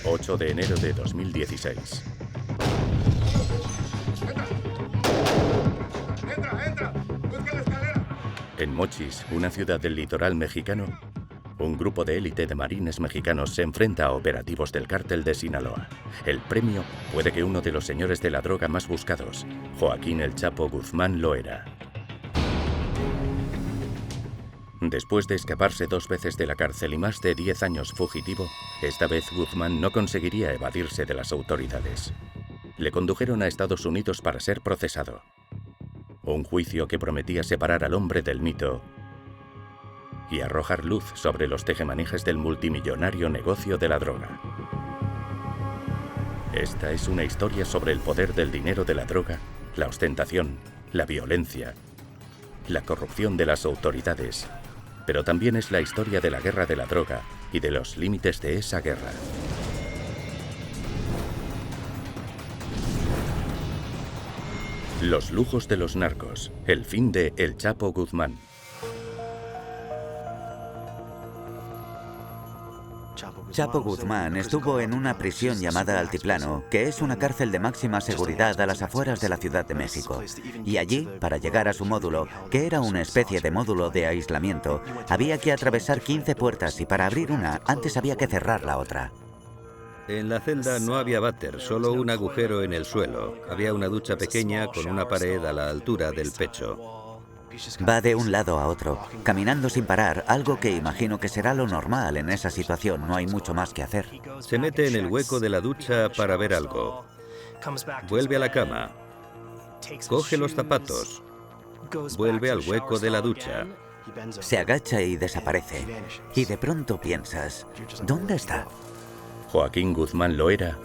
8 de enero de 2016. ¡Entra! ¡Busca la escalera! En Mochis, una ciudad del litoral mexicano, un grupo de élite de marines mexicanos se enfrenta a operativos del cártel de Sinaloa. El premio puede que uno de los señores de la droga más buscados, Joaquín El Chapo Guzmán Loera. Después de escaparse 2 veces de la cárcel y más de 10 años fugitivo, esta vez Guzmán no conseguiría evadirse de las autoridades. Le condujeron a Estados Unidos para ser procesado. Un juicio que prometía separar al hombre del mito y arrojar luz sobre los tejemanejes del multimillonario negocio de la droga. Esta es una historia sobre el poder del dinero de la droga, la ostentación, la violencia, la corrupción de las autoridades, pero también es la historia de la guerra de la droga y de los límites de esa guerra. Los lujos de los narcos, el fin de El Chapo Guzmán. Chapo Guzmán estuvo en una prisión llamada Altiplano, que es una cárcel de máxima seguridad a las afueras de la Ciudad de México. Y allí, para llegar a su módulo, que era una especie de módulo de aislamiento, había que atravesar 15 puertas y para abrir una, antes había que cerrar la otra. En la celda no había váter, solo un agujero en el suelo. Había una ducha pequeña con una pared a la altura del pecho. Va de un lado a otro, caminando sin parar, algo que imagino que será lo normal en esa situación, no hay mucho más que hacer. Se mete en el hueco de la ducha para ver algo. Vuelve a la cama. Coge los zapatos. Vuelve al hueco de la ducha. Se agacha y desaparece. Y de pronto piensas, ¿dónde está? Joaquín Guzmán Loera,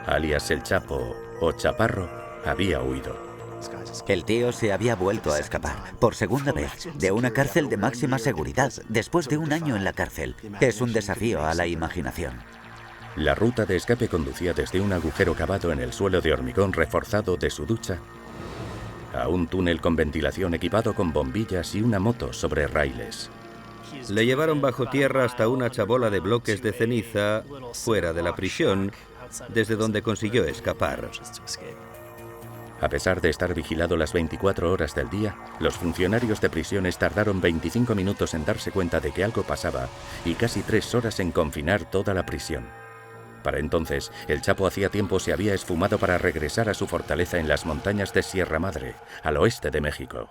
alias El Chapo o Chaparro, había huido. El tío se había vuelto a escapar, por segunda vez, de una cárcel de máxima seguridad, después de un año en la cárcel. Es un desafío a la imaginación. La ruta de escape conducía desde un agujero cavado en el suelo de hormigón reforzado de su ducha a un túnel con ventilación equipado con bombillas y una moto sobre raíles. Le llevaron bajo tierra hasta una chabola de bloques de ceniza fuera de la prisión, desde donde consiguió escapar. A pesar de estar vigilado las 24 horas del día, los funcionarios de prisiones tardaron 25 minutos en darse cuenta de que algo pasaba y casi 3 horas en confinar toda la prisión. Para entonces, el Chapo hacía tiempo se había esfumado para regresar a su fortaleza en las montañas de Sierra Madre, al oeste de México.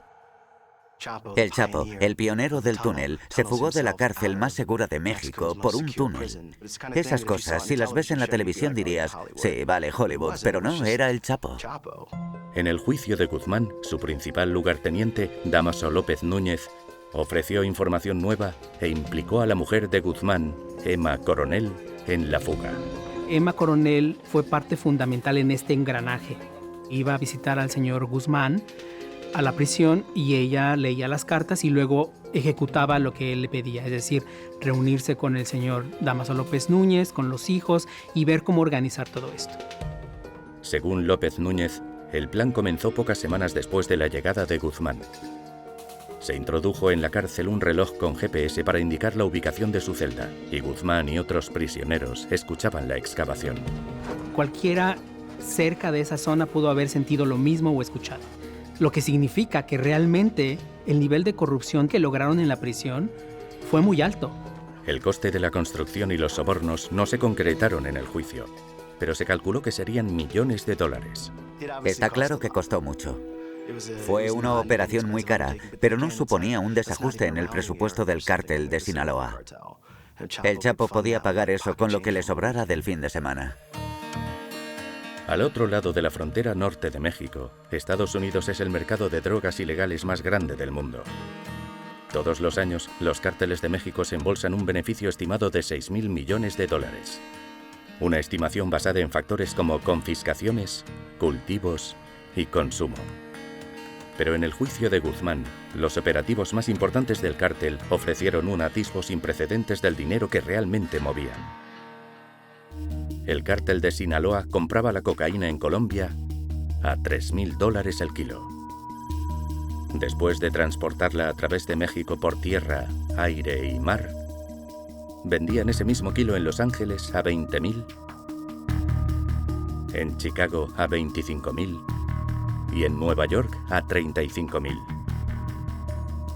El Chapo, el pionero del túnel, se fugó de la cárcel más segura de México por un túnel. Esas cosas, si las ves en la televisión dirías, sí, vale, Hollywood, pero no, era el Chapo. En el juicio de Guzmán, su principal lugarteniente, Dámaso López Núñez, ofreció información nueva e implicó a la mujer de Guzmán, Emma Coronel, en la fuga. Emma Coronel fue parte fundamental en este engranaje. Iba a visitar al señor Guzmán a la prisión y ella leía las cartas y luego ejecutaba lo que él le pedía, es decir, reunirse con el señor Dámaso López Núñez, con los hijos y ver cómo organizar todo esto. Según López Núñez, el plan comenzó pocas semanas después de la llegada de Guzmán. Se introdujo en la cárcel un reloj con GPS para indicar la ubicación de su celda y Guzmán y otros prisioneros escuchaban la excavación. Cualquiera cerca de esa zona pudo haber sentido lo mismo o escuchado. Lo que significa que realmente el nivel de corrupción que lograron en la prisión fue muy alto. El coste de la construcción y los sobornos no se concretaron en el juicio, pero se calculó que serían millones de dólares. Está claro que costó mucho. Fue una operación muy cara, pero no suponía un desajuste en el presupuesto del cártel de Sinaloa. El Chapo podía pagar eso con lo que le sobrara del fin de semana. Al otro lado de la frontera norte de México, Estados Unidos es el mercado de drogas ilegales más grande del mundo. Todos los años, los cárteles de México se embolsan un beneficio estimado de 6.000 millones de dólares. Una estimación basada en factores como confiscaciones, cultivos y consumo. Pero en el juicio de Guzmán, los operativos más importantes del cártel ofrecieron un atisbo sin precedentes del dinero que realmente movían. El cártel de Sinaloa compraba la cocaína en Colombia a $3.000 el kilo. Después de transportarla a través de México por tierra, aire y mar, vendían ese mismo kilo en Los Ángeles a 20.000, en Chicago a 25.000 y en Nueva York a 35.000.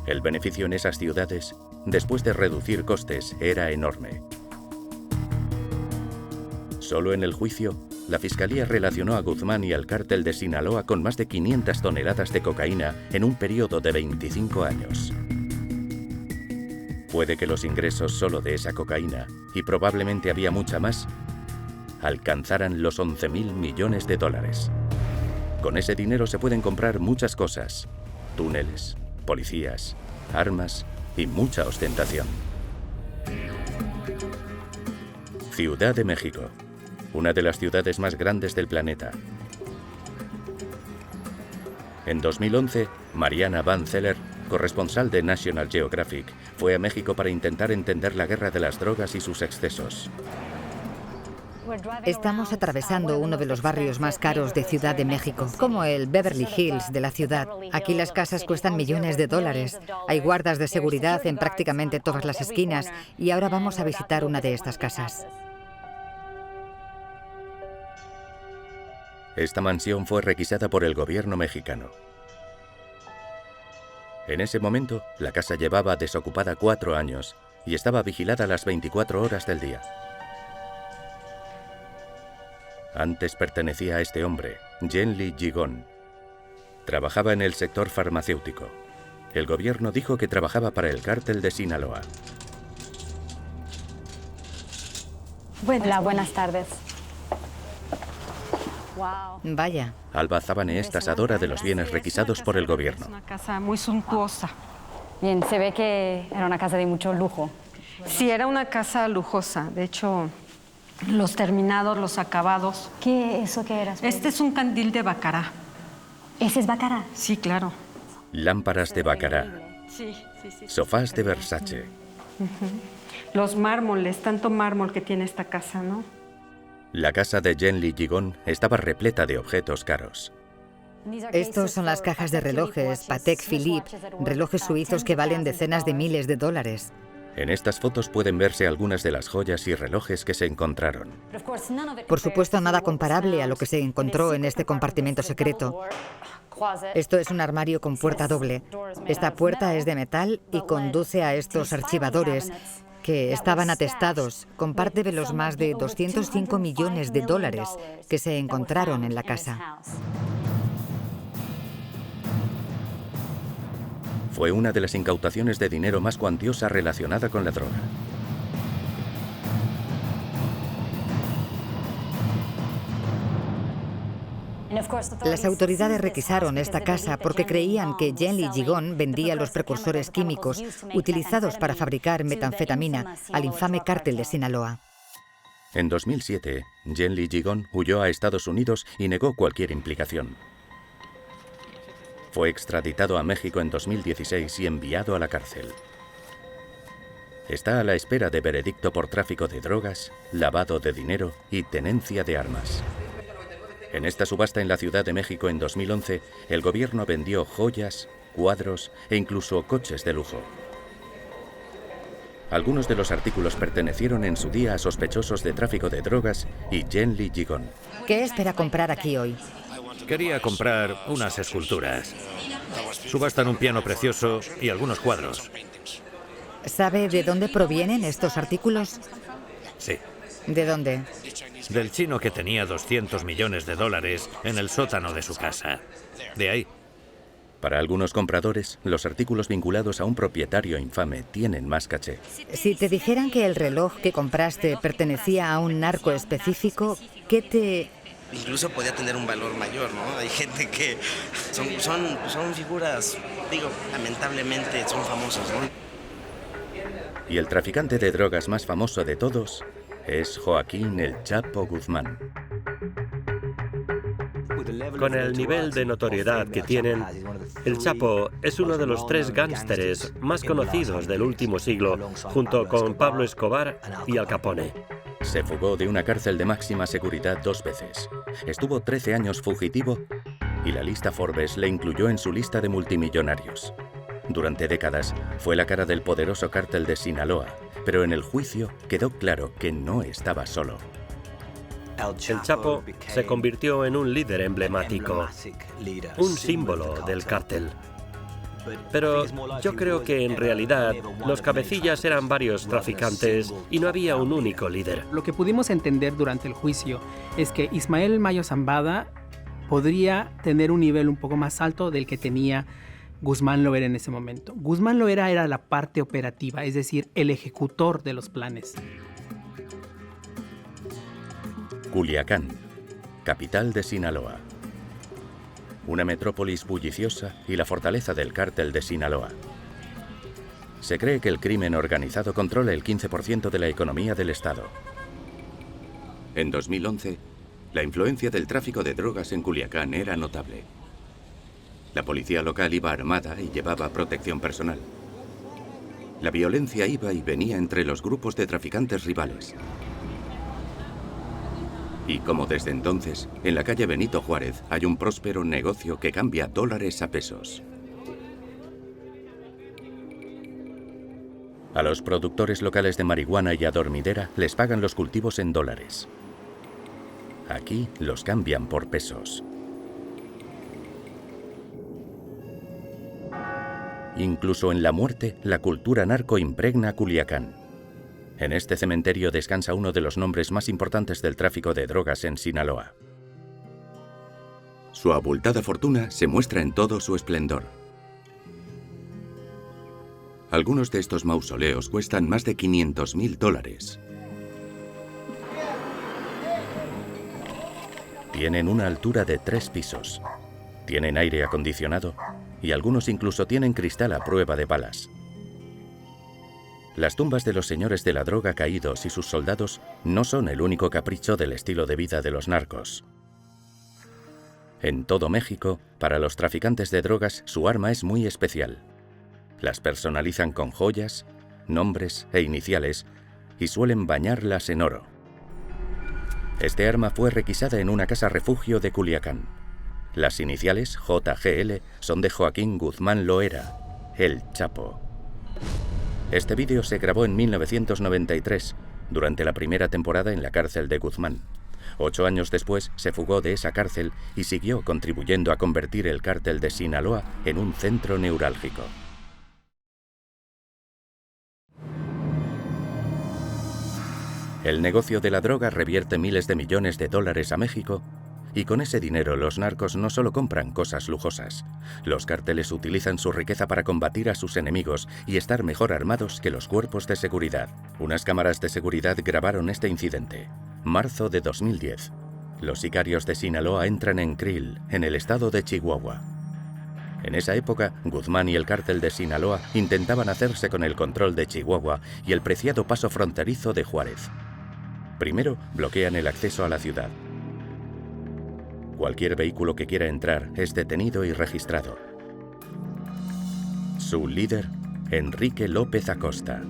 El beneficio en esas ciudades, después de reducir costes, era enorme. Solo en el juicio, la Fiscalía relacionó a Guzmán y al cártel de Sinaloa con más de 500 toneladas de cocaína en un periodo de 25 años. Puede que los ingresos solo de esa cocaína, y probablemente había mucha más, alcanzaran los 11.000 millones de dólares. Con ese dinero se pueden comprar muchas cosas: túneles, policías, armas y mucha ostentación. Ciudad de México, una de las ciudades más grandes del planeta. En 2011, Mariana Van Zeller, corresponsal de National Geographic, fue a México para intentar entender la guerra de las drogas y sus excesos. Estamos atravesando uno de los barrios más caros de Ciudad de México, como el Beverly Hills de la ciudad. Aquí las casas cuestan millones de dólares. Hay guardas de seguridad en prácticamente todas las esquinas y ahora vamos a visitar una de estas casas. Esta mansión fue requisada por el gobierno mexicano. En ese momento, la casa llevaba desocupada 4 años y estaba vigilada las 24 horas del día. Antes pertenecía a este hombre, Jenly Gigón. Trabajaba en el sector farmacéutico. El gobierno dijo que trabajaba para el cártel de Sinaloa. Hola, buenas tardes. Vaya. Alba Zabane es tasadora de los bienes requisados por el gobierno. Es una casa muy suntuosa. Bien, se ve que era una casa de mucho lujo. Sí, era una casa lujosa. De hecho, los terminados, los acabados. ¿Eso qué era? Este es un candil de baccarat. ¿Ese es baccarat? Sí, claro. Lámparas de baccarat. Sí. Sofás de Versace. Los mármoles, tanto mármol que tiene esta casa, ¿no? La casa de Jenly Gigón estaba repleta de objetos caros. Estos son las cajas de relojes Patek Philippe, relojes suizos que valen decenas de miles de dólares. En estas fotos pueden verse algunas de las joyas y relojes que se encontraron. Por supuesto, nada comparable a lo que se encontró en este compartimento secreto. Esto es un armario con puerta doble. Esta puerta es de metal y conduce a estos archivadores que estaban atestados con parte de los más de 205 millones de dólares que se encontraron en la casa. Fue una de las incautaciones de dinero más cuantiosa relacionada con la droga. Las autoridades requisaron esta casa porque creían que Jenly Gigón vendía los precursores químicos utilizados para fabricar metanfetamina al infame cártel de Sinaloa. En 2007, Jenly Gigón huyó a Estados Unidos y negó cualquier implicación. Fue extraditado a México en 2016 y enviado a la cárcel. Está a la espera de veredicto por tráfico de drogas, lavado de dinero y tenencia de armas. En esta subasta en la Ciudad de México en 2011, el gobierno vendió joyas, cuadros e incluso coches de lujo. Algunos de los artículos pertenecieron en su día a sospechosos de tráfico de drogas y Jenly Gigón. ¿Qué espera comprar aquí hoy? Quería comprar unas esculturas. Subastan un piano precioso y algunos cuadros. ¿Sabe de dónde provienen estos artículos? Sí. ¿De dónde? Del chino que tenía 200 millones de dólares en el sótano de su casa. De ahí. Para algunos compradores, los artículos vinculados a un propietario infame tienen más caché. Si te dijeran que el reloj que compraste pertenecía a un narco específico, ¿qué te...? Incluso podía tener un valor mayor, ¿no? Hay gente que son figuras, digo, lamentablemente son famosas, ¿no? Y el traficante de drogas más famoso de todos es Joaquín El Chapo Guzmán. Con el nivel de notoriedad que tienen, El Chapo es uno de los 3 gángsteres más conocidos del último siglo, junto con Pablo Escobar y Al Capone. Se fugó de una cárcel de máxima seguridad 2 veces. Estuvo 13 años fugitivo y la lista Forbes le incluyó en su lista de multimillonarios. Durante décadas fue la cara del poderoso cártel de Sinaloa, pero en el juicio quedó claro que no estaba solo. El Chapo se convirtió en un líder emblemático, un símbolo del cártel. Pero yo creo que en realidad los cabecillas eran varios traficantes y no había un único líder. Lo que pudimos entender durante el juicio es que Ismael Mayo Zambada podría tener un nivel un poco más alto del que tenía Guzmán Loera en ese momento. Guzmán Loera era la parte operativa, es decir, el ejecutor de los planes. Culiacán, capital de Sinaloa. Una metrópolis bulliciosa y la fortaleza del cártel de Sinaloa. Se cree que el crimen organizado controla el 15% de la economía del estado. En 2011, la influencia del tráfico de drogas en Culiacán era notable. La policía local iba armada y llevaba protección personal. La violencia iba y venía entre los grupos de traficantes rivales. Y como desde entonces, en la calle Benito Juárez hay un próspero negocio que cambia dólares a pesos. A los productores locales de marihuana y adormidera les pagan los cultivos en dólares. Aquí los cambian por pesos. Incluso en la muerte, la cultura narco impregna Culiacán. En este cementerio descansa uno de los nombres más importantes del tráfico de drogas en Sinaloa. Su abultada fortuna se muestra en todo su esplendor. Algunos de estos mausoleos cuestan más de $500.000. Tienen una altura de 3 pisos. Tienen aire acondicionado y algunos incluso tienen cristal a prueba de balas. Las tumbas de los señores de la droga caídos y sus soldados no son el único capricho del estilo de vida de los narcos. En todo México, para los traficantes de drogas, su arma es muy especial. Las personalizan con joyas, nombres e iniciales y suelen bañarlas en oro. Este arma fue requisada en una casa refugio de Culiacán. Las iniciales, JGL, son de Joaquín Guzmán Loera, el Chapo. Este vídeo se grabó en 1993, durante la primera temporada en la cárcel de Guzmán. 8 años después se fugó de esa cárcel y siguió contribuyendo a convertir el cártel de Sinaloa en un centro neurálgico. El negocio de la droga revierte miles de millones de dólares a México y con ese dinero los narcos no solo compran cosas lujosas. Los cárteles utilizan su riqueza para combatir a sus enemigos y estar mejor armados que los cuerpos de seguridad. Unas cámaras de seguridad grabaron este incidente. Marzo de 2010. Los sicarios de Sinaloa entran en Krill, en el estado de Chihuahua. En esa época, Guzmán y el cártel de Sinaloa intentaban hacerse con el control de Chihuahua y el preciado paso fronterizo de Juárez. Primero, bloquean el acceso a la ciudad. Cualquier vehículo que quiera entrar es detenido y registrado. Su líder, Enrique López Acosta,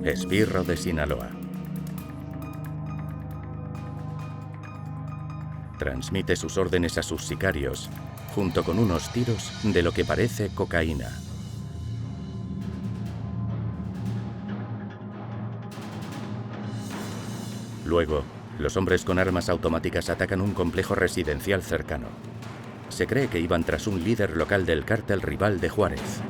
esbirro de Sinaloa. Transmite sus órdenes a sus sicarios, junto con unos tiros de lo que parece cocaína. Luego, los hombres con armas automáticas atacan un complejo residencial cercano. Se cree que iban tras un líder local del cártel rival de Juárez.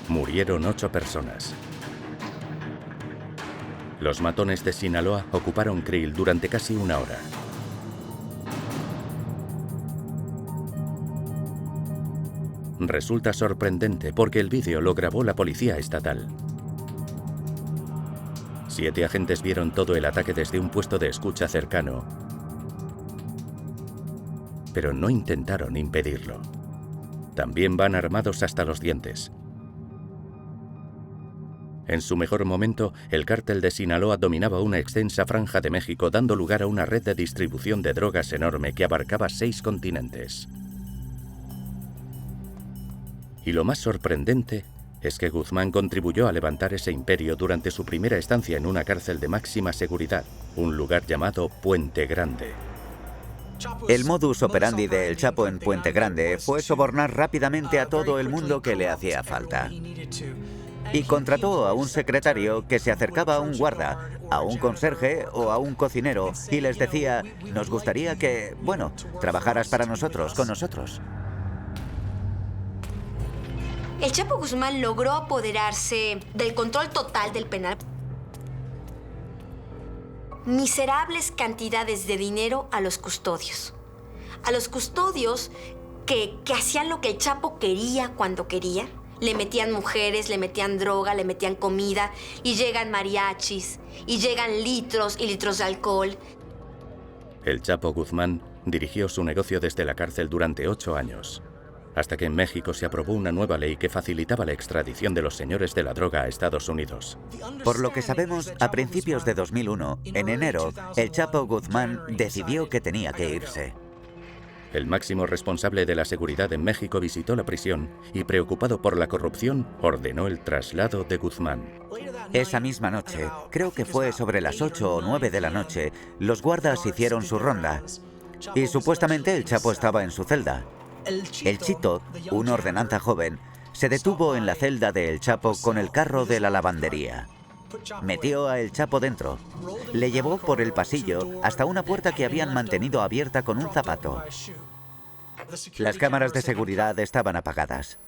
Murieron 8 personas. Los matones de Sinaloa ocuparon Krill durante casi 1 hora. Resulta sorprendente porque el vídeo lo grabó la policía estatal. 7 agentes vieron todo el ataque desde un puesto de escucha cercano, pero no intentaron impedirlo. También van armados hasta los dientes. En su mejor momento, el cártel de Sinaloa dominaba una extensa franja de México, dando lugar a una red de distribución de drogas enorme que abarcaba 6 continentes. Y lo más sorprendente es que Guzmán contribuyó a levantar ese imperio durante su primera estancia en una cárcel de máxima seguridad, un lugar llamado Puente Grande. El modus operandi de El Chapo en Puente Grande fue sobornar rápidamente a todo el mundo que le hacía falta. Y contrató a un secretario que se acercaba a un guarda, a un conserje o a un cocinero y les decía: nos gustaría que, bueno, trabajaras para nosotros, con nosotros. El Chapo Guzmán logró apoderarse del control total del penal. Miserables cantidades de dinero a los custodios. A los custodios que hacían lo que el Chapo quería cuando quería. Le metían mujeres, le metían droga, le metían comida, y llegan mariachis, y llegan litros y litros de alcohol. El Chapo Guzmán dirigió su negocio desde la cárcel durante 8 años, hasta que en México se aprobó una nueva ley que facilitaba la extradición de los señores de la droga a Estados Unidos. Por lo que sabemos, a principios de 2001, en enero, el Chapo Guzmán decidió que tenía que irse. El máximo responsable de la seguridad en México visitó la prisión y, preocupado por la corrupción, ordenó el traslado de Guzmán. Esa misma noche, creo que fue sobre las 8 o 9 de la noche, los guardas hicieron su ronda y supuestamente el Chapo estaba en su celda. El Chito, un ordenanza joven, se detuvo en la celda de El Chapo con el carro de la lavandería. Metió a El Chapo dentro. Le llevó por el pasillo hasta una puerta que habían mantenido abierta con un zapato. Las cámaras de seguridad estaban apagadas.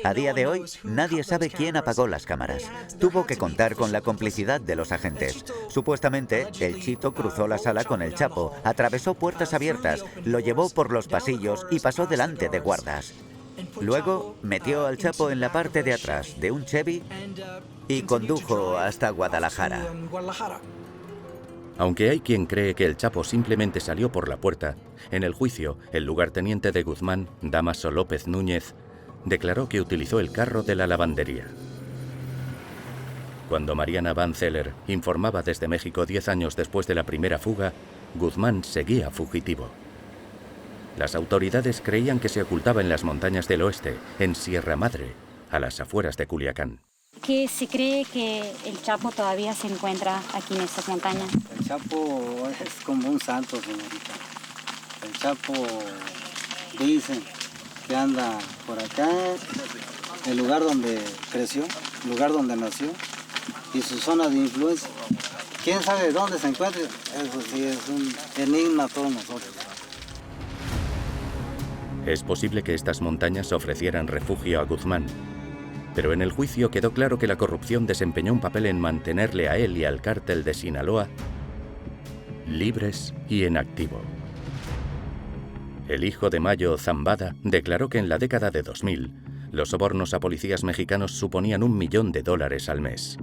A día de hoy, nadie sabe quién apagó las cámaras. Tuvo que contar con la complicidad de los agentes. Supuestamente, el Chito cruzó la sala con el Chapo, atravesó puertas abiertas, lo llevó por los pasillos y pasó delante de guardas. Luego, metió al Chapo en la parte de atrás de un Chevy y condujo hasta Guadalajara. Aunque hay quien cree que el Chapo simplemente salió por la puerta, en el juicio, el lugarteniente de Guzmán, Dámaso López Núñez, declaró que utilizó el carro de la lavandería. Cuando Mariana Van Zeller informaba desde México 10 años después de la primera fuga, Guzmán seguía fugitivo. Las autoridades creían que se ocultaba en las montañas del oeste, en Sierra Madre, a las afueras de Culiacán. ¿Que se cree que el Chapo todavía se encuentra aquí en estas montañas? El Chapo es como un santo, señorita. El Chapo dice que anda por acá, el lugar donde creció, el lugar donde nació y su zona de influencia. ¿Quién sabe dónde se encuentra? Eso sí es un enigma a todos nosotros. Es posible que estas montañas ofrecieran refugio a Guzmán, pero en el juicio quedó claro que la corrupción desempeñó un papel en mantenerle a él y al cártel de Sinaloa libres y en activo. El hijo de Mayo, Zambada, declaró que en la década de 2000, los sobornos a policías mexicanos suponían $1 millón al mes.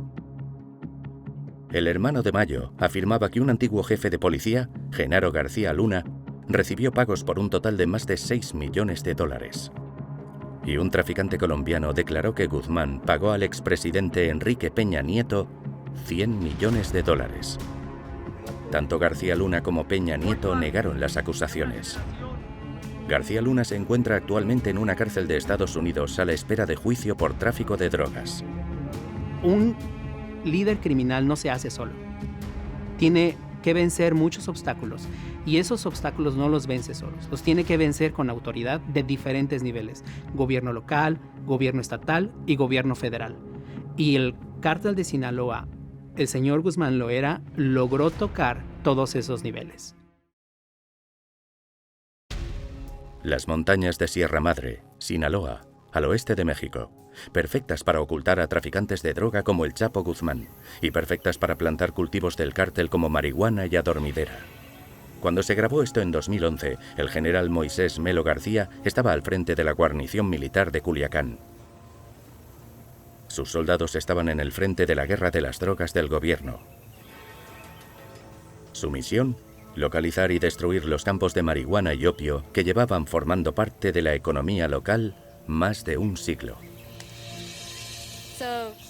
El hermano de Mayo afirmaba que un antiguo jefe de policía, Genaro García Luna, recibió pagos por un total de más de $6 millones. Y un traficante colombiano declaró que Guzmán pagó al expresidente Enrique Peña Nieto $100 millones. Tanto García Luna como Peña Nieto negaron las acusaciones. García Luna se encuentra actualmente en una cárcel de Estados Unidos a la espera de juicio por tráfico de drogas. Un líder criminal no se hace solo. Tiene que vencer muchos obstáculos y esos obstáculos no los vence solos. Los tiene que vencer con autoridad de diferentes niveles: gobierno local, gobierno estatal y gobierno federal. Y el cártel de Sinaloa, el señor Guzmán Loera, logró tocar todos esos niveles. Las montañas de Sierra Madre, Sinaloa, al oeste de México, perfectas para ocultar a traficantes de droga como el Chapo Guzmán y perfectas para plantar cultivos del cártel como marihuana y adormidera. Cuando se grabó esto en 2011, el general Moisés Melo García estaba al frente de la guarnición militar de Culiacán. Sus soldados estaban en el frente de la guerra de las drogas del gobierno. Su misión: localizar y destruir los campos de marihuana y opio que llevaban formando parte de la economía local más de un siglo.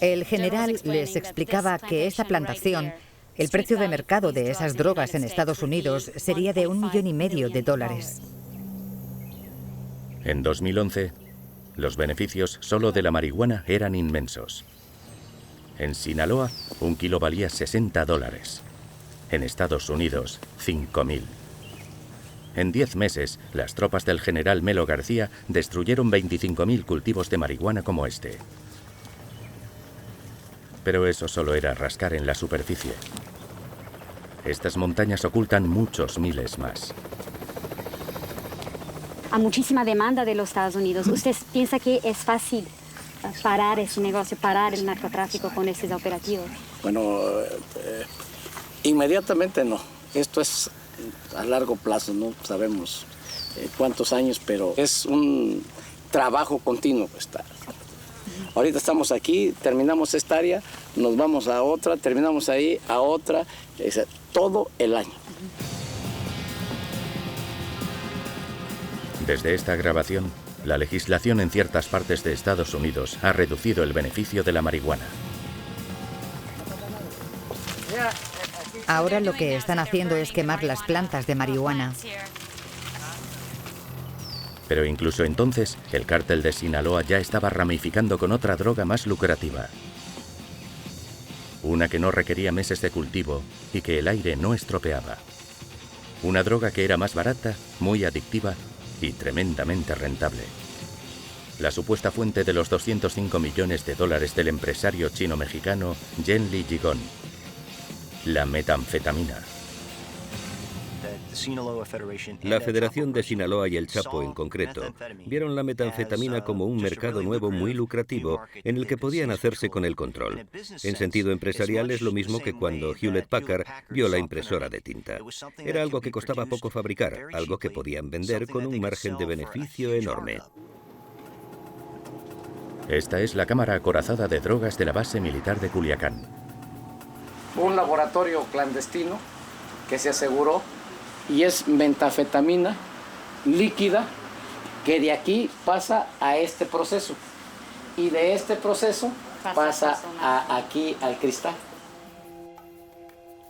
El general les explicaba que esta plantación, el precio de mercado de esas drogas en Estados Unidos sería de $1,5 millones. En 2011, Los beneficios solo de la marihuana eran inmensos. En Sinaloa, un kilo valía $60. En Estados Unidos, 5.000. En 10 meses, las tropas del general Melo García destruyeron 25.000 cultivos de marihuana como este. Pero eso solo era rascar en la superficie. Estas montañas ocultan muchos miles más. Hay muchísima demanda de los Estados Unidos. ¿Usted piensa que es fácil parar ese negocio, parar el narcotráfico con estos operativos? Bueno, inmediatamente no. Esto es a largo plazo, no sabemos cuántos años, pero es un trabajo continuo. Ahorita estamos aquí, terminamos esta área, nos vamos a otra, terminamos ahí, a otra, todo el año. Desde esta grabación, la legislación en ciertas partes de Estados Unidos ha reducido el beneficio de la marihuana. Ahora lo que están haciendo es quemar las plantas de marihuana. Pero incluso entonces, el cártel de Sinaloa ya estaba ramificando con otra droga más lucrativa. Una que no requería meses de cultivo y que el aire no estropeaba. Una droga que era más barata, muy adictiva y tremendamente rentable. La supuesta fuente de los $205 millones del empresario chino-mexicano Yen-Li Jigong, la metanfetamina. La Federación de Sinaloa y el Chapo en concreto vieron la metanfetamina como un mercado nuevo muy lucrativo en el que podían hacerse con el control. En sentido empresarial es lo mismo que cuando Hewlett Packard vio la impresora de tinta. Era algo que costaba poco fabricar, algo que podían vender con un margen de beneficio enorme. Esta es la cámara acorazada de drogas de la base militar de Culiacán. Un laboratorio clandestino que se aseguró y es metanfetamina líquida que de aquí pasa a este proceso y de este proceso pasa aquí al cristal.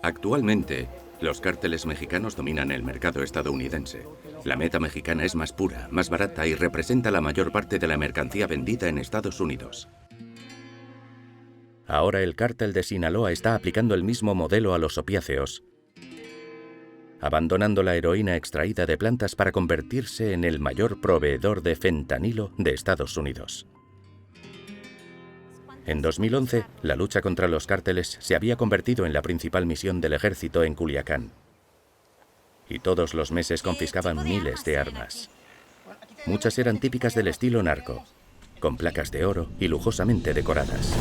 Actualmente, los cárteles mexicanos dominan el mercado estadounidense. La meta mexicana es más pura, más barata y representa la mayor parte de la mercancía vendida en Estados Unidos. Ahora el cártel de Sinaloa está aplicando el mismo modelo a los opiáceos, abandonando la heroína extraída de plantas para convertirse en el mayor proveedor de fentanilo de Estados Unidos. En 2011, la lucha contra los cárteles se había convertido en la principal misión del ejército en Culiacán. Y todos los meses confiscaban miles de armas. Muchas eran típicas del estilo narco, con placas de oro y lujosamente decoradas.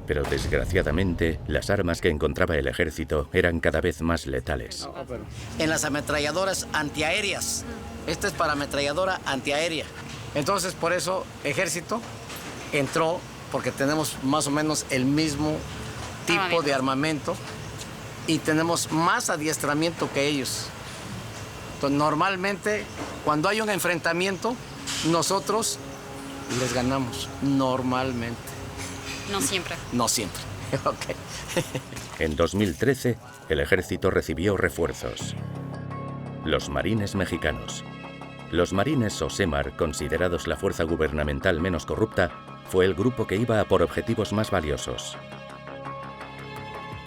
Pero desgraciadamente, las armas que encontraba el ejército eran cada vez más letales. En las ametralladoras antiaéreas. Esta es para ametralladora antiaérea. Entonces, por eso, ejército entró, porque tenemos más o menos el mismo tipo de armamento y tenemos más adiestramiento que ellos. Entonces, normalmente, cuando hay un enfrentamiento, nosotros les ganamos, normalmente. No siempre. No siempre. Okay. En 2013, el ejército recibió refuerzos. Los marines mexicanos. Los marines o SEMAR, considerados la fuerza gubernamental menos corrupta, fue el grupo que iba a por objetivos más valiosos.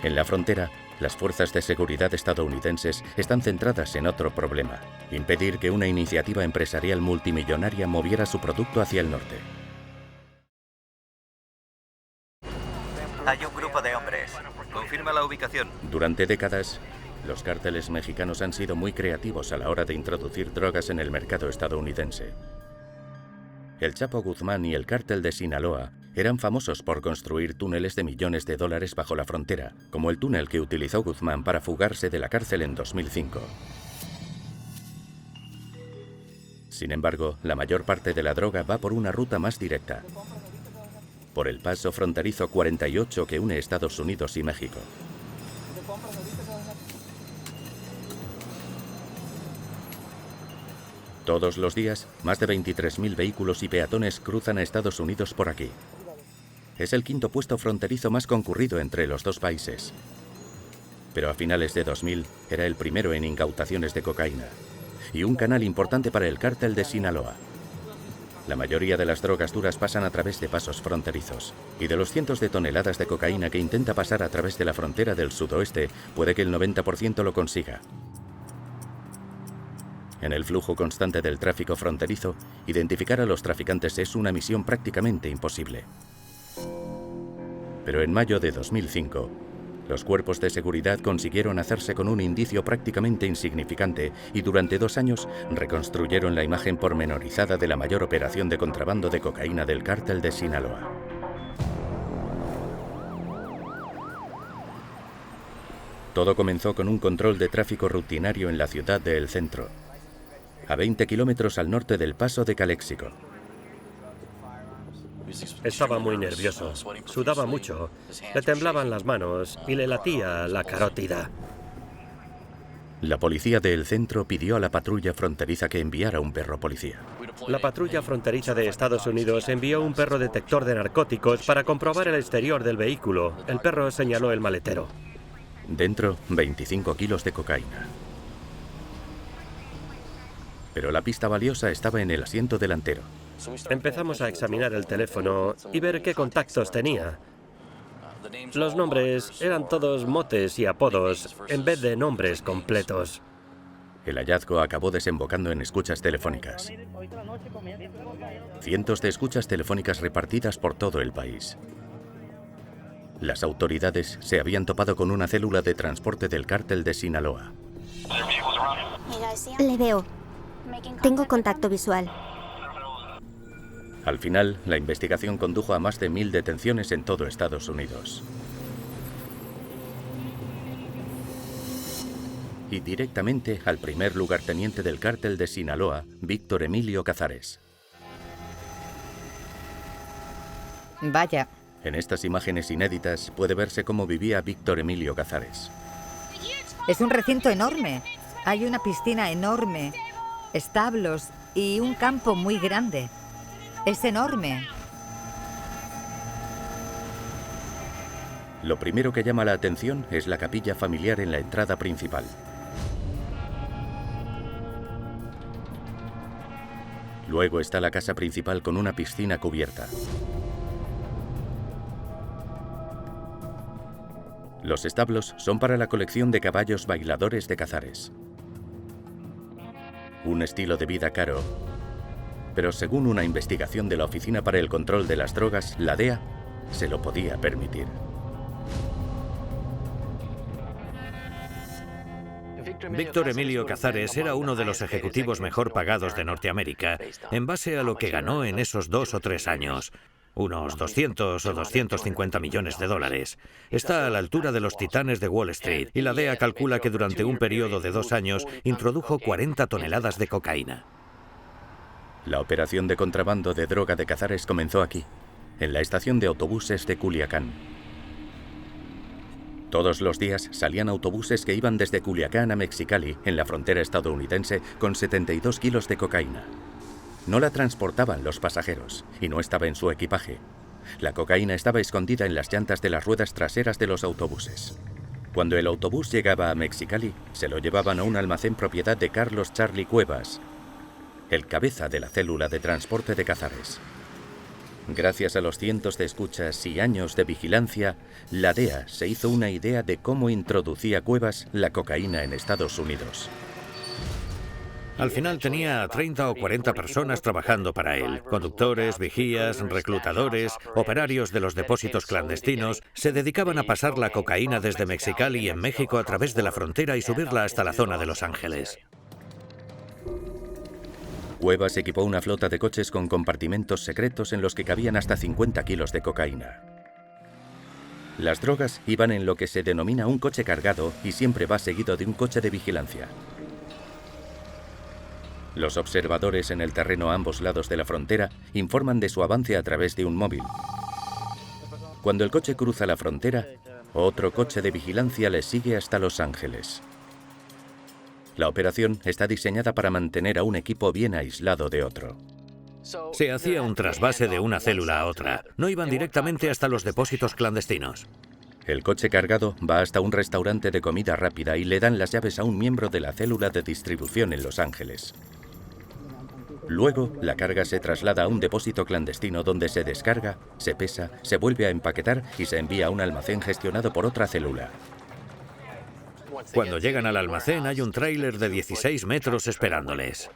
En la frontera, las fuerzas de seguridad estadounidenses están centradas en otro problema: impedir que una iniciativa empresarial multimillonaria moviera su producto hacia el norte. Hay un grupo de hombres. Confirma la ubicación. Durante décadas, los cárteles mexicanos han sido muy creativos a la hora de introducir drogas en el mercado estadounidense. El Chapo Guzmán y el cártel de Sinaloa eran famosos por construir túneles de millones de dólares bajo la frontera, como el túnel que utilizó Guzmán para fugarse de la cárcel en 2005. Sin embargo, la mayor parte de la droga va por una ruta más directa, por el paso fronterizo 48 que une Estados Unidos y México. Todos los días, más de 23.000 vehículos y peatones cruzan a Estados Unidos por aquí. Es el quinto puesto fronterizo más concurrido entre los dos países. Pero a finales de 2000 era el primero en incautaciones de cocaína. y un canal importante para el cártel de Sinaloa. La mayoría de las drogas duras pasan a través de pasos fronterizos, y de los cientos de toneladas de cocaína que intenta pasar a través de la frontera del sudoeste, puede que el 90% lo consiga. En el flujo constante del tráfico fronterizo, identificar a los traficantes es una misión prácticamente imposible. Pero en mayo de 2005, los cuerpos de seguridad consiguieron hacerse con un indicio prácticamente insignificante y durante 2 años reconstruyeron la imagen pormenorizada de la mayor operación de contrabando de cocaína del cártel de Sinaloa. Todo comenzó con un control de tráfico rutinario en la ciudad de El Centro, a 20 kilómetros al norte del paso de Calexico. Estaba muy nervioso, sudaba mucho, le temblaban las manos y le latía la carótida. La policía de El Centro pidió a la patrulla fronteriza que enviara un perro policía. La patrulla fronteriza de Estados Unidos envió un perro detector de narcóticos para comprobar el exterior del vehículo. El perro señaló el maletero. Dentro, 25 kilos de cocaína. Pero la pista valiosa estaba en el asiento delantero. Empezamos a examinar el teléfono y ver qué contactos tenía. Los nombres eran todos motes y apodos, en vez de nombres completos. El hallazgo acabó desembocando en escuchas telefónicas. Cientos de escuchas telefónicas repartidas por todo el país. Las autoridades se habían topado con una célula de transporte del cártel de Sinaloa. Le veo. Tengo contacto visual. Al final, la investigación condujo a más de 1000 detenciones en todo Estados Unidos. Y directamente al primer lugarteniente del cártel de Sinaloa, Víctor Emilio Cazares. Vaya. En estas imágenes inéditas puede verse cómo vivía Víctor Emilio Cazares. Es un recinto enorme. Hay una piscina enorme, establos y un campo muy grande. Es enorme. Lo primero que llama la atención es la capilla familiar en la entrada principal. Luego está la casa principal con una piscina cubierta. Los establos son para la colección de caballos bailadores de Cazares. Un estilo de vida caro, pero según una investigación de la Oficina para el Control de las Drogas, la DEA, se lo podía permitir. Víctor Emilio Cazares era uno de los ejecutivos mejor pagados de Norteamérica, en base a lo que ganó en esos 2 o 3 años. Unos 200 o 250 millones de dólares. Está a la altura de los titanes de Wall Street y la DEA calcula que durante un periodo de 2 años introdujo 40 toneladas de cocaína. La operación de contrabando de droga de Cazares comenzó aquí, en la estación de autobuses de Culiacán. Todos los días salían autobuses que iban desde Culiacán a Mexicali, en la frontera estadounidense, con 72 kilos de cocaína. No la transportaban los pasajeros y no estaba en su equipaje. La cocaína estaba escondida en las llantas de las ruedas traseras de los autobuses. Cuando el autobús llegaba a Mexicali, se lo llevaban a un almacén propiedad de Carlos Charlie Cuevas, el cabeza de la célula de transporte de Cazares. Gracias a los cientos de escuchas y años de vigilancia, la DEA se hizo una idea de cómo introducía Cuevas la cocaína en Estados Unidos. Al final tenía 30 o 40 personas trabajando para él. Conductores, vigías, reclutadores, operarios de los depósitos clandestinos. Se dedicaban a pasar la cocaína desde Mexicali en México a través de la frontera y subirla hasta la zona de Los Ángeles. Cuevas equipó una flota de coches con compartimentos secretos en los que cabían hasta 50 kilos de cocaína. Las drogas iban en lo que se denomina un coche cargado y siempre va seguido de un coche de vigilancia. Los observadores en el terreno a ambos lados de la frontera informan de su avance a través de un móvil. Cuando el coche cruza la frontera, otro coche de vigilancia le sigue hasta Los Ángeles. La operación está diseñada para mantener a un equipo bien aislado de otro. Se hacía un trasvase de una célula a otra. No iban directamente hasta los depósitos clandestinos. El coche cargado va hasta un restaurante de comida rápida y le dan las llaves a un miembro de la célula de distribución en Los Ángeles. Luego, la carga se traslada a un depósito clandestino donde se descarga, se pesa, se vuelve a empaquetar y se envía a un almacén gestionado por otra célula. Cuando llegan al almacén hay un tráiler de 16 metros esperándoles.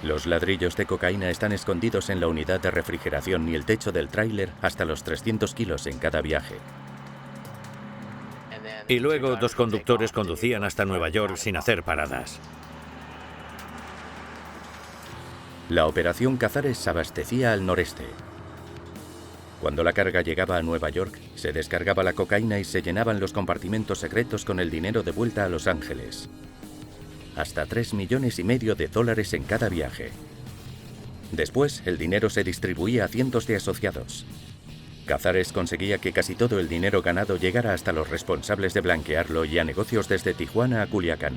Los ladrillos de cocaína están escondidos en la unidad de refrigeración y el techo del tráiler hasta los 300 kilos en cada viaje. Y luego 2 conductores conducían hasta Nueva York sin hacer paradas. La operación Cazares abastecía al noreste. Cuando la carga llegaba a Nueva York, se descargaba la cocaína y se llenaban los compartimentos secretos con el dinero de vuelta a Los Ángeles. Hasta $3,5 millones en cada viaje. Después, el dinero se distribuía a cientos de asociados. Cazares conseguía que casi todo el dinero ganado llegara hasta los responsables de blanquearlo y a negocios desde Tijuana a Culiacán.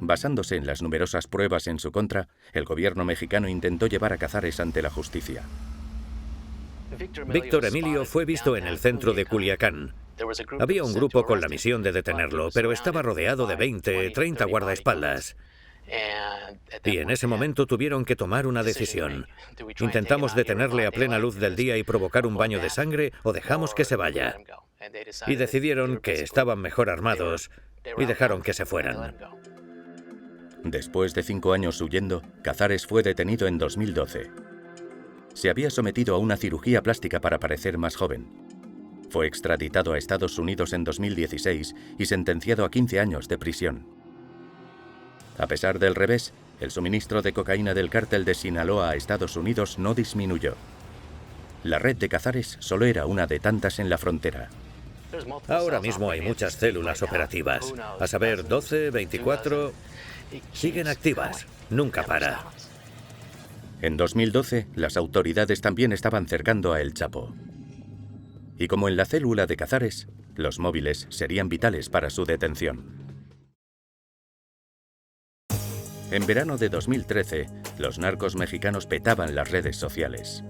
Basándose en las numerosas pruebas en su contra, el gobierno mexicano intentó llevar a Cazares ante la justicia. Víctor Emilio fue visto en el centro de Culiacán. Había un grupo con la misión de detenerlo, pero estaba rodeado de 20, 30 guardaespaldas. Y en ese momento tuvieron que tomar una decisión. ¿Intentamos detenerle a plena luz del día y provocar un baño de sangre o dejamos que se vaya? Y decidieron que estaban mejor armados y dejaron que se fueran. Después de 5 años huyendo, Cazares fue detenido en 2012. Se había sometido a una cirugía plástica para parecer más joven. Fue extraditado a Estados Unidos en 2016 y sentenciado a 15 años de prisión. A pesar del revés, el suministro de cocaína del cártel de Sinaloa a Estados Unidos no disminuyó. La red de Cazares solo era una de tantas en la frontera. Ahora mismo hay muchas células operativas, a saber 12, 24, siguen activas, nunca para. En 2012, las autoridades también estaban cercando a El Chapo. Y como en la célula de Cazares, los móviles serían vitales para su detención. En verano de 2013, los narcos mexicanos petaban las redes sociales.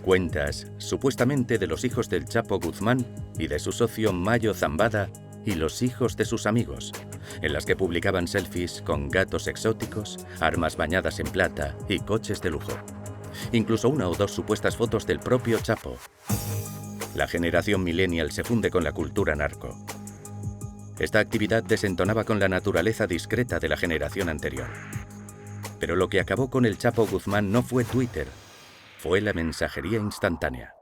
Cuentas, supuestamente de los hijos del Chapo Guzmán y de su socio Mayo Zambada y los hijos de sus amigos, en las que publicaban selfies con gatos exóticos, armas bañadas en plata y coches de lujo. Incluso 1 o 2 supuestas fotos del propio Chapo. La generación millennial se funde con la cultura narco. Esta actividad desentonaba con la naturaleza discreta de la generación anterior. Pero lo que acabó con el Chapo Guzmán no fue Twitter, fue la mensajería instantánea.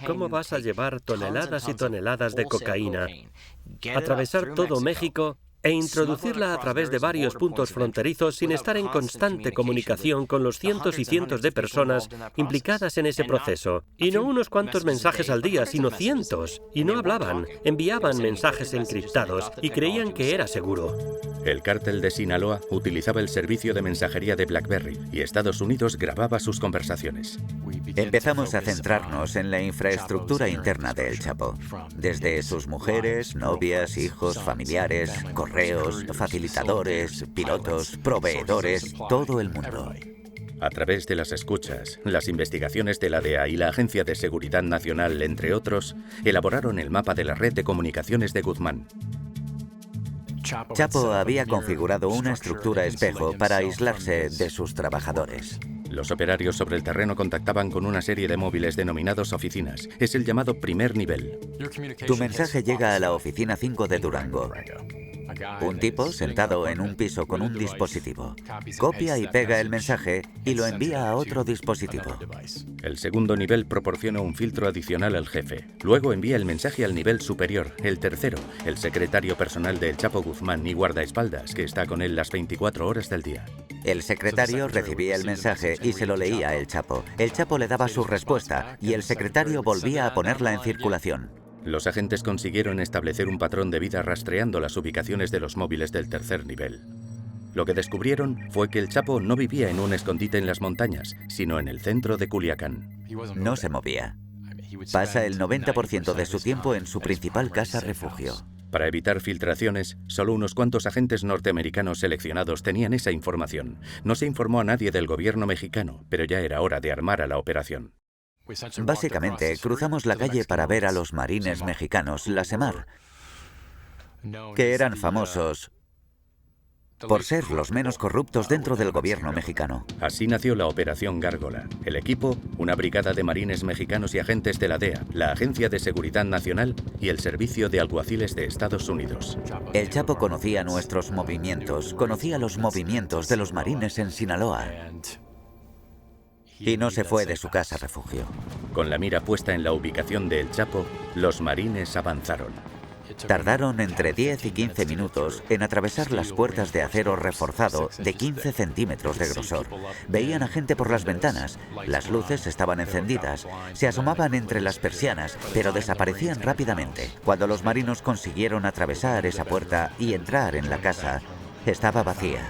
¿Cómo vas a llevar toneladas y toneladas de cocaína, atravesar todo México e introducirla a través de varios puntos fronterizos sin estar en constante comunicación con los cientos y cientos de personas implicadas en ese proceso? Y no unos cuantos mensajes al día, sino cientos. Y no hablaban, enviaban mensajes encriptados y creían que era seguro. El cártel de Sinaloa utilizaba el servicio de mensajería de BlackBerry y Estados Unidos grababa sus conversaciones. Empezamos a centrarnos en la infraestructura interna de El Chapo. Desde sus mujeres, novias, hijos, familiares, correos, facilitadores, pilotos, proveedores, todo el mundo. A través de las escuchas, las investigaciones de la DEA y la Agencia de Seguridad Nacional, entre otros, elaboraron el mapa de la red de comunicaciones de Guzmán. Chapo había configurado una estructura espejo para aislarse de sus trabajadores. Los operarios sobre el terreno contactaban con una serie de móviles denominados oficinas. Es el llamado primer nivel. Tu mensaje llega a la oficina 5 de Durango. Un tipo sentado en un piso con un dispositivo. Copia y pega el mensaje y lo envía a otro dispositivo. El segundo nivel proporciona un filtro adicional al jefe. Luego envía el mensaje al nivel superior, el tercero, el secretario personal del Chapo Guzmán y guardaespaldas, que está con él las 24 horas del día. El secretario recibía el mensaje y se lo leía a El Chapo. El Chapo le daba su respuesta y el secretario volvía a ponerla en circulación. Los agentes consiguieron establecer un patrón de vida rastreando las ubicaciones de los móviles del tercer nivel. Lo que descubrieron fue que el Chapo no vivía en un escondite en las montañas, sino en el centro de Culiacán. No se movía. Pasa el 90% de su tiempo en su principal casa refugio. Para evitar filtraciones, solo unos cuantos agentes norteamericanos seleccionados tenían esa información. No se informó a nadie del gobierno mexicano, pero ya era hora de armar a la operación. Básicamente, cruzamos la calle para ver a los marines mexicanos, la SEMAR, que eran famosos por ser los menos corruptos dentro del gobierno mexicano. Así nació la Operación Gárgola. El equipo, una brigada de marines mexicanos y agentes de la DEA, la Agencia de Seguridad Nacional y el Servicio de Alguaciles de Estados Unidos. El Chapo conocía nuestros movimientos, conocía los movimientos de los marines en Sinaloa. Y no se fue de su casa refugio. Con la mira puesta en la ubicación de El Chapo, los marines avanzaron. Tardaron entre 10 y 15 minutos en atravesar las puertas de acero reforzado de 15 centímetros de grosor. Veían a gente por las ventanas, las luces estaban encendidas, se asomaban entre las persianas, pero desaparecían rápidamente. Cuando los marinos consiguieron atravesar esa puerta y entrar en la casa, estaba vacía.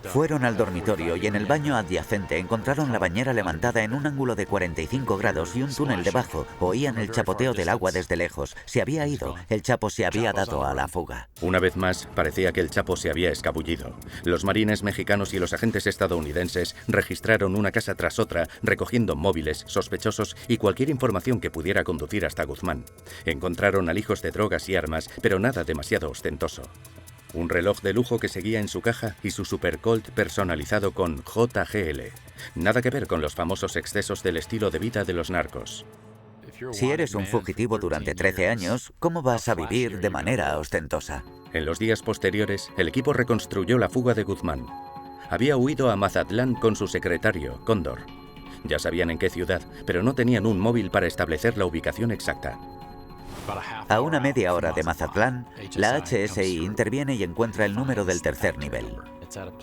Fueron al dormitorio y en el baño adyacente encontraron la bañera levantada en un ángulo de 45 grados y un túnel debajo. Oían el chapoteo del agua desde lejos. Se había ido. El Chapo se había dado a la fuga. Una vez más, parecía que el Chapo se había escabullido. Los marines mexicanos y los agentes estadounidenses registraron una casa tras otra, recogiendo móviles, sospechosos y cualquier información que pudiera conducir hasta Guzmán. Encontraron alijos de drogas y armas, pero nada demasiado ostentoso. Un reloj de lujo que seguía en su caja y su Super Colt personalizado con JGL. Nada que ver con los famosos excesos del estilo de vida de los narcos. Si eres un fugitivo durante 13 años, ¿cómo vas a vivir de manera ostentosa? En los días posteriores, el equipo reconstruyó la fuga de Guzmán. Había huido a Mazatlán con su secretario, Cóndor. Ya sabían en qué ciudad, pero no tenían un móvil para establecer la ubicación exacta. A una media hora de Mazatlán, la HSI interviene y encuentra el número del tercer nivel.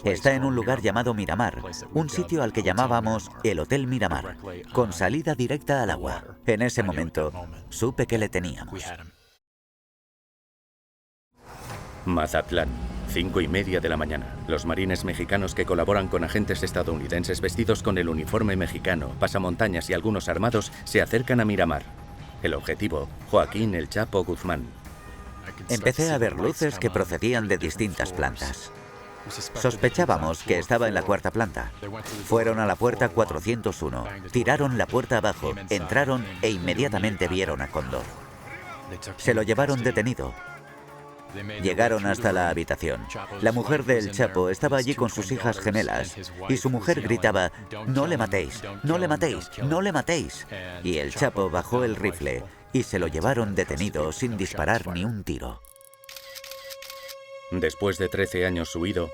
Está en un lugar llamado Miramar, un sitio al que llamábamos el Hotel Miramar, con salida directa al agua. En ese momento, supe que le teníamos. Mazatlán, 5:30 de la mañana. Los marines mexicanos que colaboran con agentes estadounidenses vestidos con el uniforme mexicano, pasamontañas y algunos armados, se acercan a Miramar. El objetivo, Joaquín El Chapo Guzmán. Empecé a ver luces que procedían de distintas plantas. Sospechábamos que estaba en la cuarta planta. Fueron a la puerta 401, tiraron la puerta abajo, entraron e inmediatamente vieron a Cóndor. Se lo llevaron detenido. Llegaron hasta la habitación. La mujer del Chapo estaba allí con sus hijas gemelas y su mujer gritaba: «No le matéis, no le matéis, no le matéis». Y el Chapo bajó el rifle y se lo llevaron detenido sin disparar ni un tiro. Después de 13 años huido,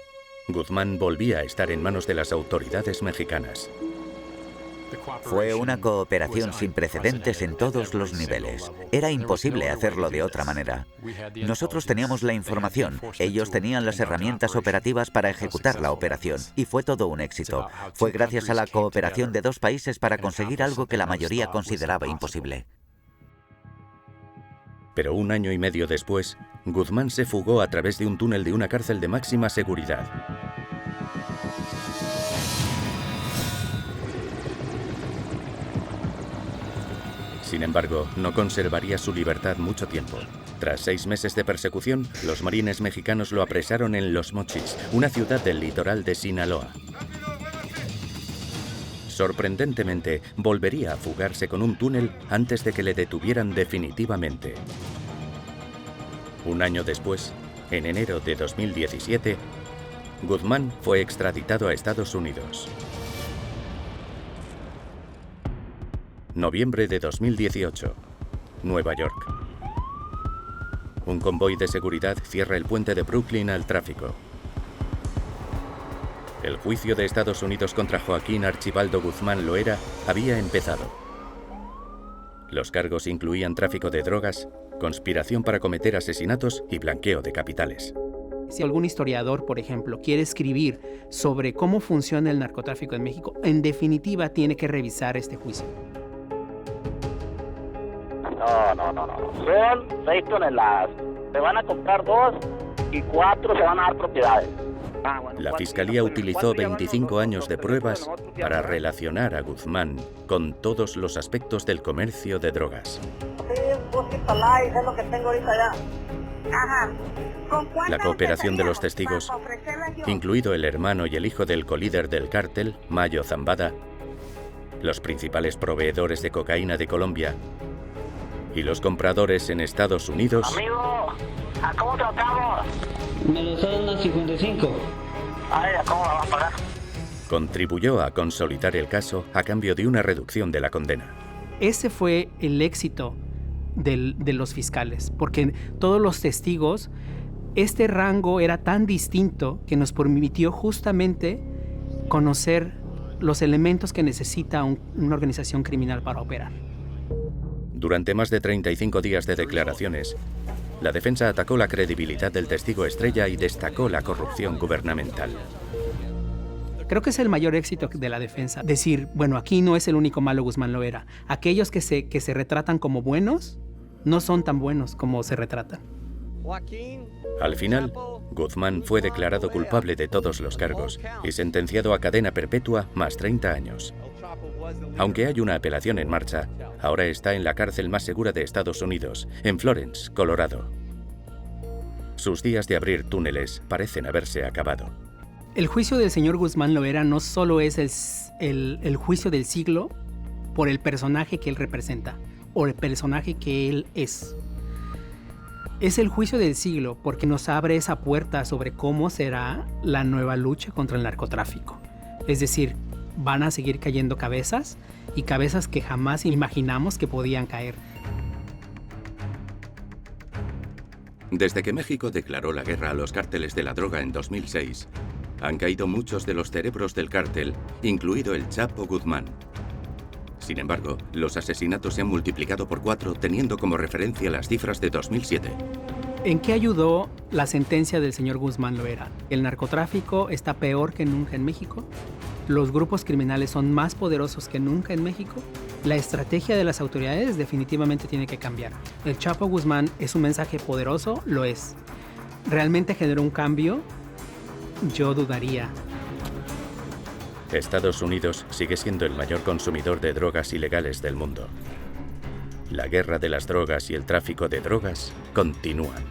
Guzmán volvía a estar en manos de las autoridades mexicanas. Fue una cooperación sin precedentes en todos los niveles. Era imposible hacerlo de otra manera. Nosotros teníamos la información, ellos tenían las herramientas operativas para ejecutar la operación, y fue todo un éxito. Fue gracias a la cooperación de dos países para conseguir algo que la mayoría consideraba imposible. Pero 1 año y medio después, Guzmán se fugó a través de un túnel de una cárcel de máxima seguridad. Sin embargo, no conservaría su libertad mucho tiempo. Tras 6 meses de persecución, los marines mexicanos lo apresaron en Los Mochis, una ciudad del litoral de Sinaloa. Sorprendentemente, volvería a fugarse con un túnel antes de que le detuvieran definitivamente. 1 año después, en enero de 2017, Guzmán fue extraditado a Estados Unidos. Noviembre de 2018, Nueva York. Un convoy de seguridad cierra el puente de Brooklyn al tráfico. El juicio de Estados Unidos contra Joaquín Archibaldo Guzmán Loera había empezado. Los cargos incluían tráfico de drogas, conspiración para cometer asesinatos y blanqueo de capitales. Si algún historiador, por ejemplo, quiere escribir sobre cómo funciona el narcotráfico en México, en definitiva tiene que revisar este juicio. No. Son 6 toneladas. Se van a comprar 2 y 4 se van a dar propiedades. La Fiscalía utilizó 25 años de pruebas para relacionar a Guzmán con todos los aspectos del comercio de drogas. poquito light, es lo que tengo ahorita ya. Ajá. La cooperación de los testigos, incluido el hermano y el hijo del colíder del cártel, Mayo Zambada, los principales proveedores de cocaína de Colombia y los compradores en Estados Unidos. Amigo, ¿a cómo tratamos? Me lo dan a 55. Ay, ¿a cómo la van a pagar? Contribuyó a consolidar el caso a cambio de una reducción de la condena. Ese fue el éxito de los fiscales, porque todos los testigos, este rango era tan distinto que nos permitió justamente conocer los elementos que necesita una organización criminal para operar. Durante más de 35 días de declaraciones, la defensa atacó la credibilidad del testigo estrella y destacó la corrupción gubernamental. Creo que es el mayor éxito de la defensa. Decir, bueno, aquí no es el único malo Guzmán Loera. Aquellos que se retratan como buenos no son tan buenos como se retratan. Al final, Guzmán fue declarado culpable de todos los cargos y sentenciado a cadena perpetua más 30 años. Aunque hay una apelación en marcha, ahora está en la cárcel más segura de Estados Unidos, en Florence, Colorado. Sus días de abrir túneles parecen haberse acabado. El juicio del señor Guzmán Loera no solo es el juicio del siglo por el personaje que él representa o el personaje que él es. Es el juicio del siglo porque nos abre esa puerta sobre cómo será la nueva lucha contra el narcotráfico. Es decir, van a seguir cayendo cabezas y cabezas que jamás imaginamos que podían caer. Desde que México declaró la guerra a los cárteles de la droga en 2006, han caído muchos de los cerebros del cártel, incluido el Chapo Guzmán. Sin embargo, los asesinatos se han multiplicado por 4, teniendo como referencia las cifras de 2007. ¿En qué ayudó la sentencia del señor Guzmán Loera? ¿El narcotráfico está peor que nunca en México? ¿Los grupos criminales son más poderosos que nunca en México? La estrategia de las autoridades definitivamente tiene que cambiar. El Chapo Guzmán es un mensaje poderoso, lo es. ¿Realmente generó un cambio? Yo dudaría. Estados Unidos sigue siendo el mayor consumidor de drogas ilegales del mundo. La guerra de las drogas y el tráfico de drogas continúan.